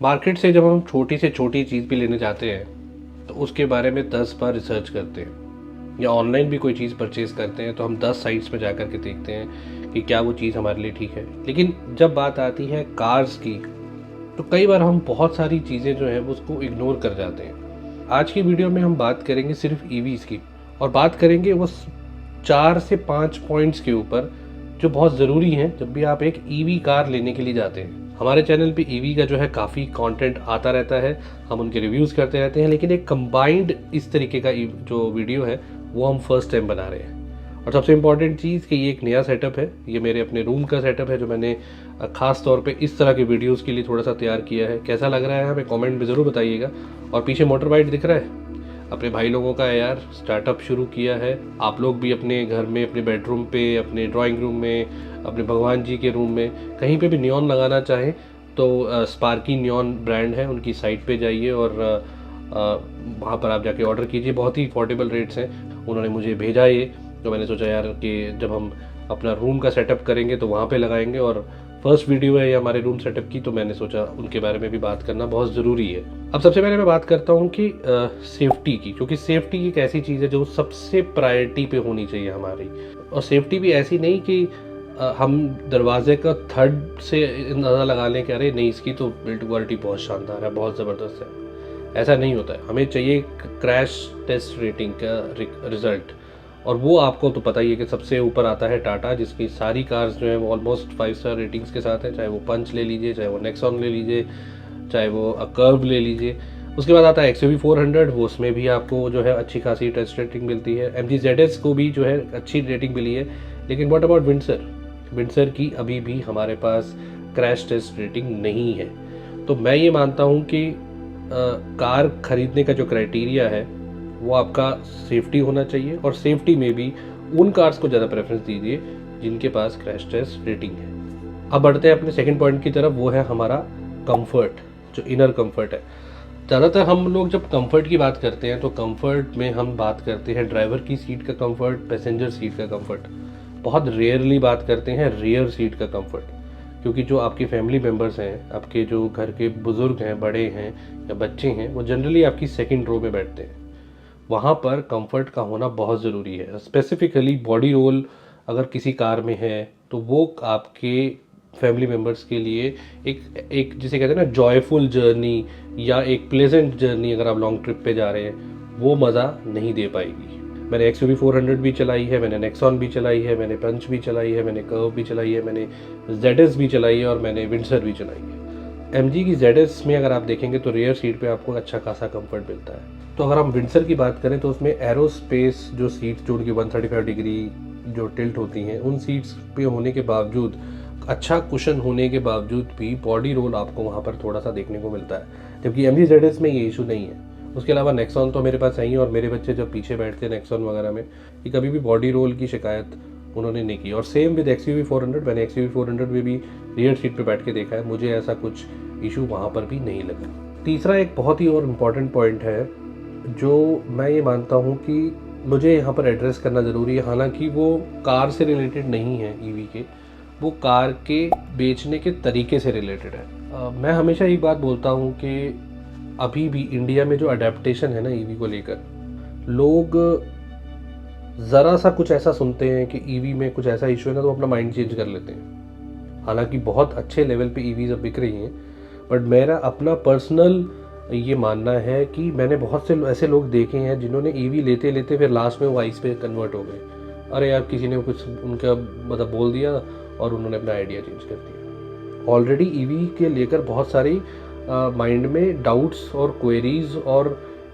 Market से जब हम छोटी से छोटी चीज़ भी लेने जाते हैं तो उसके बारे में 10 बार रिसर्च करते हैं, या ऑनलाइन भी कोई चीज़ परचेज़ करते हैं तो हम 10 साइट्स पे जा कर के देखते हैं कि क्या वो चीज़ हमारे लिए ठीक है। लेकिन जब बात आती है कार्स की तो कई बार हम बहुत सारी चीज़ें जो है वो उसको इग्नोर कर जाते हैं। आज की वीडियो में हम बात करेंगे सिर्फ ईवीज़ की, और बात करेंगे वो 4 से 5 पॉइंट्स के ऊपर जो बहुत ज़रूरी हैं जब भी आप एक ईवी कार लेने के लिए जाते हैं। हमारे चैनल पे ईवी का जो है काफ़ी कंटेंट आता रहता है, हम उनके रिव्यूज़ करते रहते हैं, लेकिन एक कंबाइंड इस तरीके का जो वीडियो है वो हम फर्स्ट टाइम बना रहे हैं। और सबसे इम्पॉर्टेंट चीज़ कि ये एक नया सेटअप है, ये मेरे अपने रूम का सेटअप है जो मैंने ख़ास तौर पे इस तरह के वीडियोस के लिए थोड़ा सा तैयार किया है। कैसा लग रहा है हमें कमेंट में ज़रूर बताइएगा। और पीछे मोटर बाइक दिख रहा है, अपने भाई लोगों का है यार, स्टार्टअप शुरू किया है। आप लोग भी अपने घर में, अपने बेडरूम पे, अपने ड्राइंग रूम में, अपने भगवान जी के रूम में कहीं पे भी नियॉन लगाना चाहें तो स्पार्की नियॉन ब्रांड है, उनकी साइट पे जाइए और वहाँ पर आप जाके ऑर्डर कीजिए। बहुत ही अफोर्डेबल रेट्स हैं, उन्होंने मुझे भेजा ये, तो मैंने सोचा यार कि जब हम अपना रूम का सेटअप करेंगे तो वहाँ पे लगाएंगे, और फर्स्ट वीडियो है ये हमारे रूम सेटअप की, तो मैंने सोचा उनके बारे में भी बात करना बहुत ज़रूरी है। अब सबसे पहले मैं बात करता हूँ कि सेफ्टी की, क्योंकि सेफ्टी एक ऐसी चीज़ है जो सबसे प्रायोरिटी पे होनी चाहिए हमारी। और सेफ्टी भी ऐसी नहीं कि हम दरवाजे का थर्ड से अंदाज़ा लगा लें कि अरे नहीं इसकी तो बिल्ड क्वालिटी बहुत शानदार है, बहुत ज़बरदस्त है। ऐसा नहीं होता है, हमें चाहिए क्रैश टेस्ट रेटिंग का रिज़ल्ट, और वो आपको तो पता ही है कि सबसे ऊपर आता है टाटा, जिसकी सारी कार्स जो है वो ऑलमोस्ट 5 स्टार रेटिंग्स के साथ है। चाहे वो पंच ले लीजिए, चाहे वो नेक्सॉन ले लीजिए, चाहे वो कर्व ले लीजिए। उसके बाद आता है XUV 400, वो उसमें भी आपको जो है अच्छी खासी टेस्ट रेटिंग मिलती है। MG ZS को भी जो है अच्छी रेटिंग मिली है। लेकिन व्हाट अबाउट विंडसर की अभी भी हमारे पास क्रैश टेस्ट रेटिंग नहीं है। तो मैं ये मानता हूँ कि कार खरीदने का जो क्राइटेरिया है वो आपका सेफ्टी होना चाहिए, और सेफ्टी में भी उन कार्स को ज़्यादा प्रेफरेंस दीजिए जिनके पास क्रैश टेस्ट रेटिंग है। अब बढ़ते हैं अपने सेकंड पॉइंट की तरफ, वो है हमारा कंफर्ट, जो इनर कंफर्ट है। ज़्यादातर हम लोग जब कंफर्ट की बात करते हैं तो कंफर्ट में हम बात करते हैं ड्राइवर की सीट का कंफर्ट, पैसेंजर सीट का कंफर्ट। बहुत रेयरली बात करते हैं रियर सीट का कंफर्ट, क्योंकि जो आपके फैमिली मेम्बर्स हैं, आपके जो घर के बुज़ुर्ग हैं, बड़े हैं या बच्चे हैं, वो जनरली आपकी सेकंड रो में बैठते हैं। वहाँ पर कंफर्ट का होना बहुत ज़रूरी है। स्पेसिफिकली बॉडी रोल अगर किसी कार में है तो वो आपके फैमिली मेम्बर्स के लिए एक एक जिसे कहते हैं ना जॉयफुल जर्नी, या एक प्लेजेंट जर्नी, अगर आप लॉन्ग ट्रिप पे जा रहे हैं वो मज़ा नहीं दे पाएगी। मैंने XUV 400 भी चलाई है, मैंने नेक्सॉन भी चलाई है, मैंने पंच भी चलाई है, मैंने कर्व भी चलाई है, मैंने ZS भी चलाई है, और मैंने विंडसर भी चलाई है। MG की ZS में अगर आप देखेंगे तो रियर सीट पे आपको अच्छा खासा कंफर्ट मिलता है। तो अगर हम विंडसर की बात करें तो उसमें एरोस्पेस जो सीट, जो उनकी 135 डिग्री जो टिल्ट होती हैं, उन सीट्स पे होने के बावजूद, अच्छा कुशन होने के बावजूद भी बॉडी रोल आपको वहाँ पर थोड़ा सा देखने को मिलता है, जबकि MG ZS में ये इशू नहीं है। उसके अलावा नेक्सॉन तो मेरे पास है ही, और मेरे बच्चे जब पीछे बैठते हैं नेक्सॉन वगैरह में, कि कभी भी बॉडी रोल की शिकायत उन्होंने नहीं की। और सेम विद XUV 400, मैंने XUV 400 में भी रियर सीट पे बैठ के देखा है, मुझे ऐसा कुछ इशू वहाँ पर भी नहीं लगा। तीसरा एक बहुत ही और इम्पॉर्टेंट पॉइंट है जो मैं ये मानता हूँ कि मुझे यहाँ पर एड्रेस करना ज़रूरी है, हालांकि वो कार से रिलेटेड नहीं है ईवी के, वो कार के बेचने के तरीके से रिलेटेड है। मैं हमेशा एक बात बोलता हूँ कि अभी भी इंडिया में जो अडेप्टेशन है ना ईवी को लेकर, लोग ज़रा सा कुछ ऐसा सुनते हैं कि ईवी में कुछ ऐसा इशू है ना तो अपना माइंड चेंज कर लेते हैं। हालांकि बहुत अच्छे लेवल पे ईवीज अब बिक रही हैं, बट मेरा अपना पर्सनल ये मानना है कि मैंने बहुत से ऐसे लोग देखे हैं जिन्होंने ईवी लेते लेते फिर लास्ट में वो आइस पे कन्वर्ट हो गए। अरे यार किसी ने कुछ उनका मतलब बोल दिया और उन्होंने अपना आइडिया चेंज कर दिया। ऑलरेडी ईवी के लेकर बहुत सारी माइंड में डाउट्स और क्वेरीज और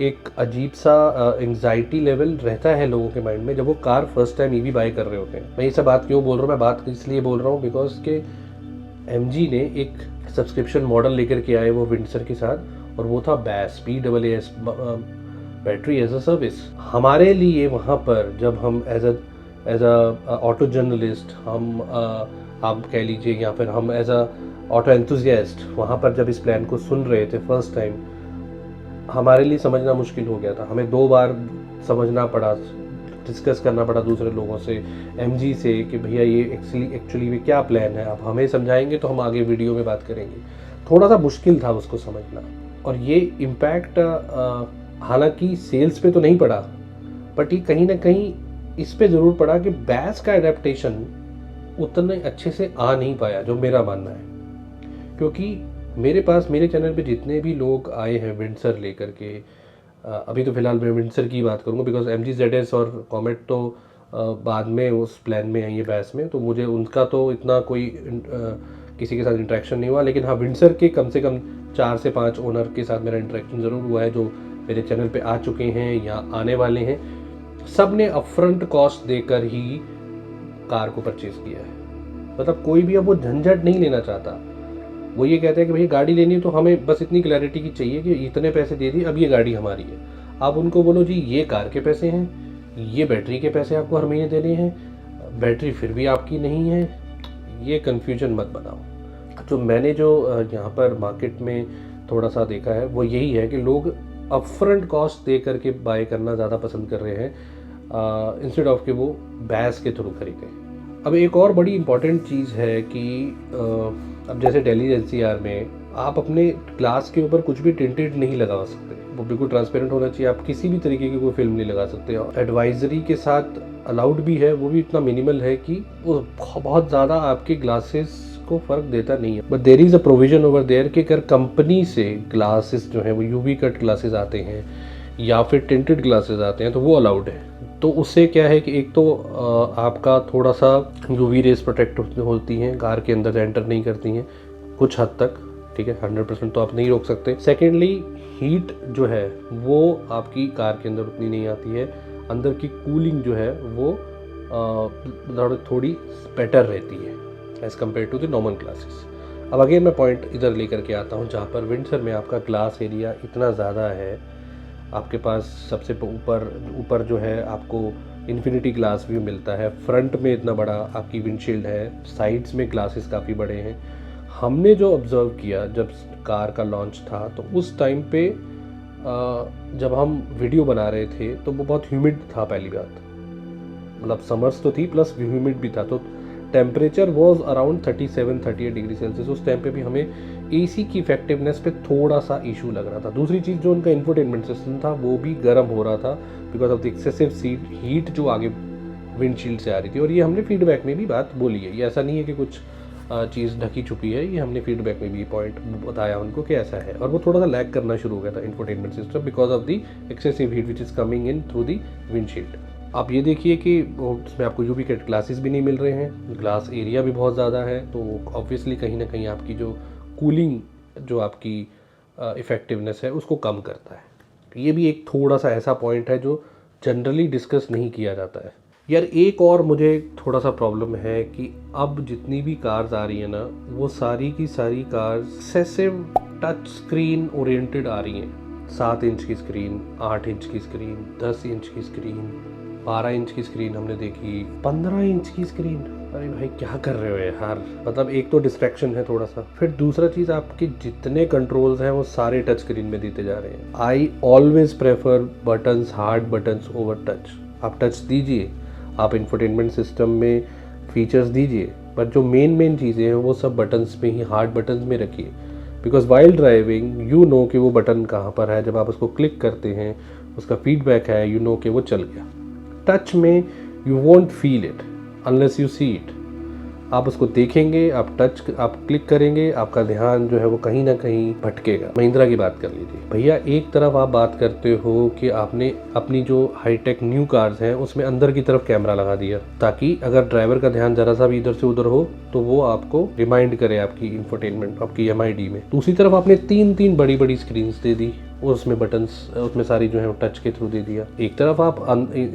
एक अजीब सा एंग्जाइटी लेवल रहता है लोगों के माइंड में जब वो car first time EV by कर रहे होते हैं। मैं ये सब बात क्यों बोल रहा हूँ, मैं बात इसलिए बोल रहा हूँ बिकॉज के MG ने एक सब्सक्रिप्शन मॉडल लेकर के आए वो विंडसर के साथ, और वो था BAS, BAAS, battery as a service. हमारे लिए वहाँ पर जब हम एज अ ऑटो जर्नलिस्ट, हम आप कह लीजिए, या फिर हम एज अ ऑटो एंथुजियास्ट वहाँ पर जब इस प्लान को सुन रहे थे फर्स्ट टाइम, हमारे लिए समझना मुश्किल हो गया था। हमें 2 बार समझना पड़ा, डिस्कस करना पड़ा दूसरे लोगों से, MG से, कि भैया ये एक्चुअली में क्या प्लान है, आप हमें समझाएंगे तो हम आगे वीडियो में बात करेंगे। थोड़ा सा मुश्किल था उसको समझना। और ये इम्पैक्ट हालांकि सेल्स पे तो नहीं पड़ा, बट ये कहीं ना कहीं इस पे ज़रूर पड़ा कि बैस का एडेप्टेशन उतने अच्छे से आ नहीं पाया, जो मेरा मानना है। क्योंकि मेरे चैनल पे जितने भी लोग आए हैं विंडसर लेकर के, अभी तो फिलहाल मैं विंडसर की बात करूँगा बिकॉज MGZS और कॉमेट तो बाद में उस प्लान में है ये बैस में, तो मुझे उनका तो इतना कोई किसी के साथ इंटरेक्शन नहीं हुआ। लेकिन हाँ, विंडसर के कम से कम 4 से 5 ओनर के साथ मेरा इंटरेक्शन ज़रूर हुआ है, जो मेरे चैनल पे आ चुके हैं या आने वाले हैं। सब ने अपफ्रंट कॉस्ट देकर ही कार को परचेज़ किया है। मतलब कोई भी अब वो झंझट नहीं लेना चाहता। वो ये कहते हैं कि भैया गाड़ी लेनी है तो हमें बस इतनी क्लैरिटी की चाहिए कि इतने पैसे दे दिए, अब ये गाड़ी हमारी है। आप उनको बोलो जी ये कार के पैसे हैं, ये बैटरी के पैसे आपको हर महीने देने हैं, बैटरी फिर भी आपकी नहीं है, ये कन्फ्यूजन मत बनाओ। जो मैंने यहाँ पर मार्केट में थोड़ा सा देखा है वो यही है कि लोग अपफ्रंट कॉस्ट दे करके बाय करना ज़्यादा पसंद कर रहे हैं इंस्टेड ऑफ कि वो बैस के थ्रू खरीदें। अब एक और बड़ी इंपॉर्टेंट चीज़ है कि अब जैसे दिल्ली NCR में आप अपने ग्लास के ऊपर कुछ भी टिंटेड नहीं लगा सकते, वो बिल्कुल ट्रांसपेरेंट होना चाहिए। आप किसी भी तरीके की कोई फिल्म नहीं लगा सकते। और एडवाइजरी के साथ अलाउड भी है, वो भी इतना मिनिमल है कि वो बहुत ज़्यादा आपके ग्लासेस को फ़र्क देता नहीं है। But there is a provision over there कि अगर कंपनी से ग्लासेस जो हैं वो UV कट ग्लासेस आते हैं या फिर टिंटेड ग्लासेस आते हैं तो वो अलाउड है। तो उससे क्या है कि एक तो आपका थोड़ा सा UV रेस प्रोटेक्ट होती हैं, कार के अंदर एंटर नहीं करती हैं कुछ हद तक, ठीक है, 100% तो आप नहीं रोक सकते। सेकेंडली हीट जो है वो आपकी कार के अंदर उतनी नहीं आती है, अंदर की कूलिंग जो है वो थोड़ी बेटर रहती है as compare to the normal glasses. अब अगेन मैं पॉइंट इधर लेकर के आता हूँ जहाँ पर विंडसर में आपका ग्लास एरिया इतना ज़्यादा है। आपके पास सबसे ऊपर जो है आपको इन्फिनिटी ग्लास व्यू मिलता है, फ्रंट में इतना बड़ा आपकी विंडशील्ड है, साइड्स में ग्लासेस काफ़ी बड़े हैं। हमने जो ऑब्ज़र्व किया जब कार का लॉन्च था तो उस टाइम पे जब हम वीडियो बना रहे थे तो वो बहुत ह्यूमिड था। पहली बात मतलब समर्स तो थी प्लस ह्यूमिड भी था, तो temperature was around 37-38 degree Celsius. उस टाइम पे भी हमें AC की इफेक्टिवनेस पे थोड़ा सा इशू लग रहा था। दूसरी चीज़ जो उनका इंफोटेनमेंट सिस्टम था वो भी गर्म हो रहा था because of the excessive heat जो आगे विंडशील्ड से आ रही थी। और ये हमने फीडबैक में भी बात बोली है, ये ऐसा नहीं है कि कुछ चीज़ ढकी छुपी है, ये हमने फीडबैक में भी पॉइंट बताया उनको कि ऐसा है। और वो थोड़ा सा लैग करना शुरू हो गया था infotainment system because of the excessive heat which is coming in through the windshield. आप ये देखिए कि उसमें आपको UV कट ग्लासेस भी नहीं मिल रहे हैं, ग्लास एरिया भी बहुत ज़्यादा है, तो ऑब्वियसली कहीं ना कहीं आपकी जो कूलिंग जो आपकी इफ़ेक्टिवनेस है उसको कम करता है। ये भी एक थोड़ा सा ऐसा पॉइंट है जो जनरली डिस्कस नहीं किया जाता है। यार एक और मुझे थोड़ा सा प्रॉब्लम है कि अब जितनी भी कार्स आ रही है ना वो सारी की सारी cars excessive touch screen oriented आ रही हैं। 7 इंच की स्क्रीन, 8 इंच की स्क्रीन, 10 इंच की स्क्रीन, 12 इंच की स्क्रीन हमने देखी, 15 इंच की स्क्रीन। अरे भाई क्या कर रहे हो यार, मतलब एक तो डिस्ट्रैक्शन है थोड़ा सा, फिर दूसरा चीज़ आपके जितने कंट्रोल्स हैं वो सारे टच स्क्रीन में देते जा रहे हैं। I always prefer buttons, hard buttons over touch. आप टच दीजिए, आप इंफोटेनमेंट सिस्टम में फीचर्स दीजिए, पर जो मेन चीज़ें हैं वो सब बटन्स में ही, हार्ड बटन्स में रखिए। Because while driving you know कि वो बटन कहाँ पर है, जब आप उसको क्लिक करते हैं उसका फीडबैक है, यू नो कि वो चल गया। टच में you won't feel it unless you see it. आप उसको देखेंगे, आप क्लिक करेंगे, आपका ध्यान जो है वो कहीं ना कहीं भटकेगा। महिंद्रा की बात कर लीजिए भैया, एक तरफ आप बात करते हो कि आपने अपनी जो हाईटेक न्यू कार्स हैं उसमें अंदर की तरफ कैमरा लगा दिया ताकि अगर ड्राइवर का ध्यान जरा सा भी इधर से उधर हो तो वो आपको रिमाइंड करे आपकी इंफोटेनमेंट, आपकी MID में। दूसरी तरफ आपने 3 बड़ी स्क्रीन दे दी, उसमें बटन्स, उसमें सारी जो है वो टच के थ्रू दे दिया। एक तरफ आप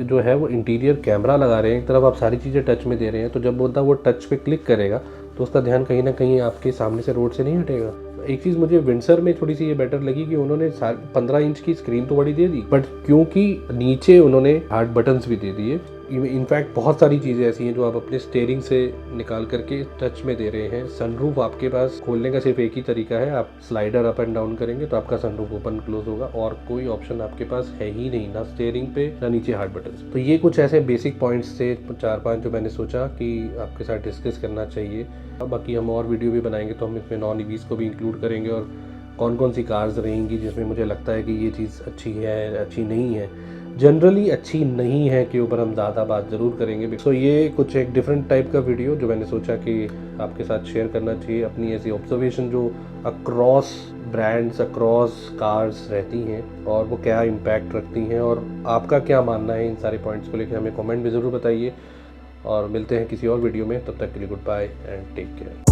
जो है वो इंटीरियर कैमरा लगा रहे हैं, एक तरफ आप सारी चीज़ें टच में दे रहे हैं, तो जब वो टच पे क्लिक करेगा तो उसका ध्यान कहीं ना कहीं आपके सामने से, रोड से नहीं हटेगा। एक चीज़ मुझे विंडसर में थोड़ी सी ये बेटर लगी कि उन्होंने 15 इंच की स्क्रीन तो बड़ी दे दी, बट क्योंकि नीचे उन्होंने हार्ड बटन्स भी दे दिए, इनफैक्ट बहुत सारी चीज़ें ऐसी हैं जो आप अपने स्टीयरिंग से निकाल करके टच में दे रहे हैं। सनरूफ आपके पास खोलने का सिर्फ एक ही तरीका है, आप स्लाइडर अप एंड डाउन करेंगे तो आपका सनरूफ ओपन क्लोज होगा, और कोई ऑप्शन आपके पास है ही नहीं, ना स्टीयरिंग पे ना नीचे हार्ड बटन। तो ये कुछ ऐसे बेसिक पॉइंट्स थे 4-5 जो मैंने सोचा कि आपके साथ डिस्कस करना चाहिए। बाकी हम और वीडियो भी बनाएंगे तो हम इसमें नॉन ईवीज़ को भी इंक्लूड करेंगे, और कौन कौन सी कार्स रहेंगी जिसमें मुझे लगता है कि ये चीज़ अच्छी है, अच्छी नहीं है। जनरली अच्छी नहीं है के ऊपर हम ज़्यादा बात ज़रूर करेंगे। सो ये कुछ एक डिफरेंट टाइप का वीडियो जो मैंने सोचा कि आपके साथ शेयर करना चाहिए, अपनी ऐसी ऑब्जर्वेशन जो अक्रॉस ब्रांड्स, अक्रॉस कार्स रहती हैं और वो क्या इम्पैक्ट रखती हैं, और आपका क्या मानना है इन सारे पॉइंट्स को लेकर हमें कमेंट में ज़रूर बताइए। और मिलते हैं किसी और वीडियो में, तब तक के लिए good bye and take care.